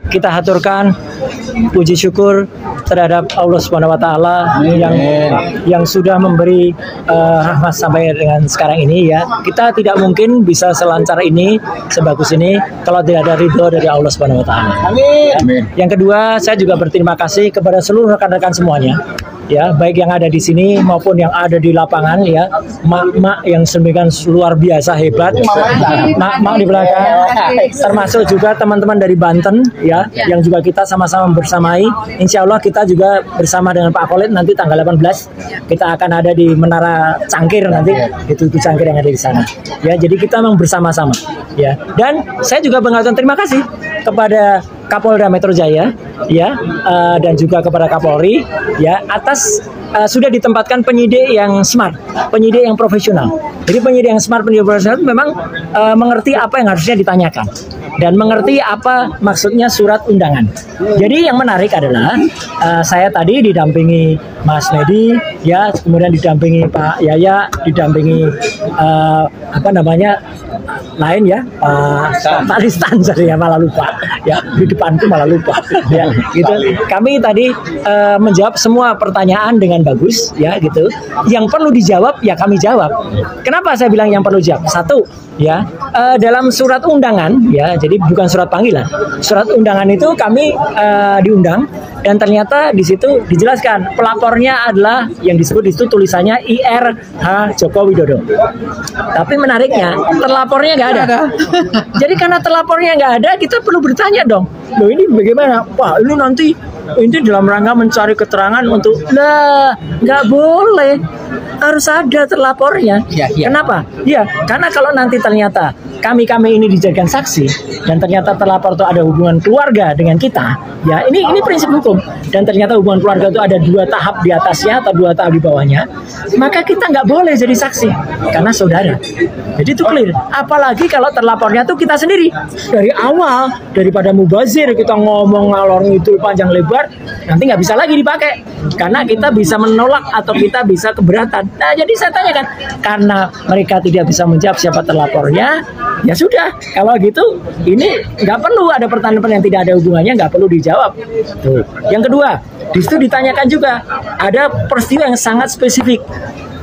kita haturkan puji syukur terhadap Allah Subhanahu wa taala yang sudah memberi rahmat sampai dengan sekarang ini ya. Kita tidak mungkin bisa selancar ini, sebagus ini kalau tidak ada ridho dari Allah Subhanahu wa taala. Amin. Yang kedua, saya juga berterima kasih kepada seluruh rekan-rekan semuanya. Ya, baik yang ada di sini maupun yang ada di lapangan ya, mak-mak yang sedemikian luar biasa hebat, mak-mak di belakang, termasuk juga teman-teman dari Banten ya, yang juga kita sama-sama bersamai. Insya Allah kita juga bersama dengan Pak Khalid nanti tanggal 18 kita akan ada di Menara Cangkir nanti, itu Cangkir yang ada di sana. Ya, jadi kita memang bersama-sama ya. Dan saya juga mengucapkan terima kasih kepada Kapolda Metro Jaya ya, dan juga kepada Kapolri ya, atas sudah ditempatkan penyidik yang smart, penyidik yang profesional. Jadi penyidik yang smart, penyidik profesional memang mengerti apa yang harusnya ditanyakan dan mengerti apa maksudnya surat undangan. Jadi yang menarik adalah saya tadi didampingi Mas Nedi ya, kemudian didampingi Pak Yaya, didampingi apa namanya lain ya, Pak Ristan, saya malah lupa ya, di depanku malah lupa ya, gitu. Kami tadi menjawab semua pertanyaan dengan bagus ya, gitu. Yang perlu dijawab ya kami jawab. Kenapa saya bilang yang perlu jawab? Satu ya, dalam surat undangan ya, jadi bukan surat panggilan. Surat undangan itu kami diundang dan ternyata di situ dijelaskan pelapornya adalah yang disebut di situ tulisannya IRH Joko Widodo. Tapi menariknya terlapornya nggak ada. Jadi karena terlapornya nggak ada, kita perlu bertanya dong. Loh ini bagaimana? Wah ini nanti ini dalam rangka mencari keterangan untuk, lah nggak boleh, harus ada terlapornya. Kenapa? Ya karena kalau nanti ternyata kami ini dijadikan saksi dan ternyata terlapor itu ada hubungan keluarga dengan kita, ya ini prinsip hukum, dan ternyata hubungan keluarga itu ada 2 tahap di atasnya atau 2 tahap di bawahnya, maka kita nggak boleh jadi saksi karena saudara. Jadi itu clear. Apalagi kalau terlapornya tuh kita sendiri dari awal, daripada mubazir kita ngomong ngalor ngidul panjang lebar, nanti nggak bisa lagi dipakai karena kita bisa menolak atau kita bisa keberatan. Nah jadi saya tanyakan, karena mereka tidak bisa menjawab siapa terlapornya, ya sudah, kalau gitu ini nggak perlu ada pertanyaan yang tidak ada hubungannya, nggak perlu dijawab. Tuh. Yang kedua, di situ ditanyakan juga ada peristiwa yang sangat spesifik,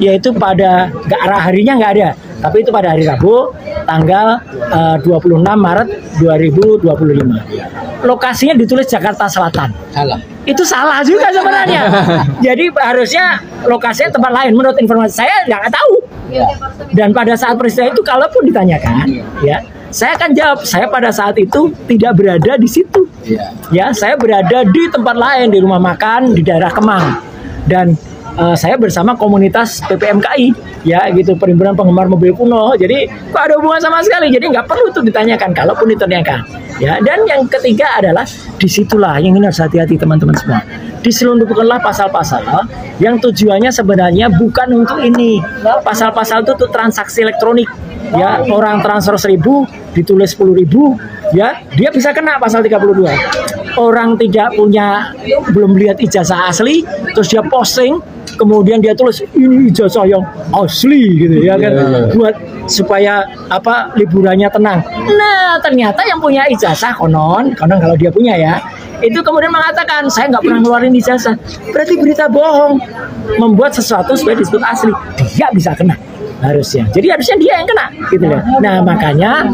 yaitu pada arah harinya nggak ada, tapi itu pada hari Rabu tanggal 26 Maret 2025. Lokasinya ditulis Jakarta Selatan. Salah. Itu salah juga sebenarnya. Jadi harusnya lokasinya tempat lain. Menurut informasi saya nggak tahu. Dan pada saat peristiwa itu kalaupun ditanyakan, ya saya akan jawab, saya pada saat itu tidak berada di situ. Ya, saya berada di tempat lain, di rumah makan di daerah Kemang. Dan saya bersama komunitas PPMKI ya, gitu, Perhimpunan Penggemar Mobil Kuno. Jadi kok ada hubungan sama sekali, jadi nggak perlu itu ditanyakan kalaupun ditanyakan ya. Dan yang ketiga adalah disitulah yang ini harus hati-hati teman-teman semua, diselundupkanlah pasal-pasal yang tujuannya sebenarnya bukan untuk ini. Pasal-pasal itu untuk transaksi elektronik ya, orang transfer 1.000 ditulis 10.000 ya, dia bisa kena pasal 32. Orang tidak punya, belum lihat ijazah asli, terus dia posting, kemudian dia tulis ini ijazah yang asli gitu ya kan, buat supaya apa, liburannya tenang. Nah ternyata yang punya ijazah konon kalau dia punya ya, itu kemudian mengatakan saya nggak pernah ngeluarin ijazah, berarti berita bohong, membuat sesuatu supaya disebut asli, dia bisa kena harusnya. Jadi harusnya dia yang kena gitu ya. Nah makanya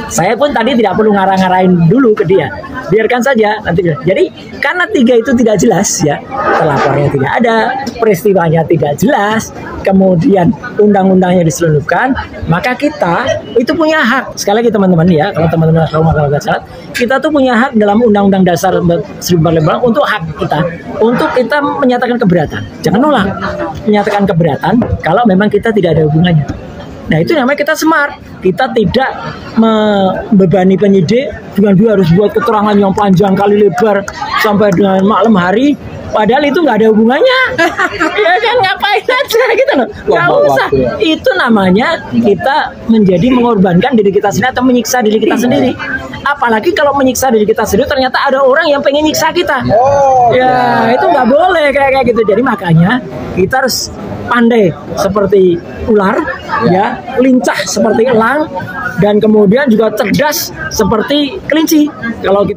saya pun tadi tidak perlu ngarang-ngarain dulu ke dia, biarkan saja nanti. Jadi karena 3 itu tidak jelas ya, terlapornya tidak ada, peristiwanya tidak jelas, kemudian undang-undangnya diselundupkan, maka kita itu punya hak. Sekali lagi teman-teman ya, kalau teman-teman kita tuh punya hak dalam Undang-Undang Dasar 1945 untuk hak kita, untuk kita menyatakan keberatan. Jangan nolak, menyatakan keberatan kalau memang kita tidak ada hubungannya. Nah itu namanya kita smart. Kita tidak membebani penyidik dengan dia harus buat keterangan yang panjang kali lebar sampai dengan malam hari, padahal itu nggak ada hubungannya. Ya kan, ngapain aja gitu loh, nggak usah. Itu namanya kita menjadi mengorbankan diri kita sendiri atau menyiksa diri kita sendiri. Apalagi kalau menyiksa diri kita sendiri ternyata ada orang yang pengen nyiksa kita. Ya itu nggak boleh kayak gitu. Jadi makanya kita harus pandai seperti ular ya, lincah seperti elang, dan kemudian juga cerdas seperti kelinci. Kalau kita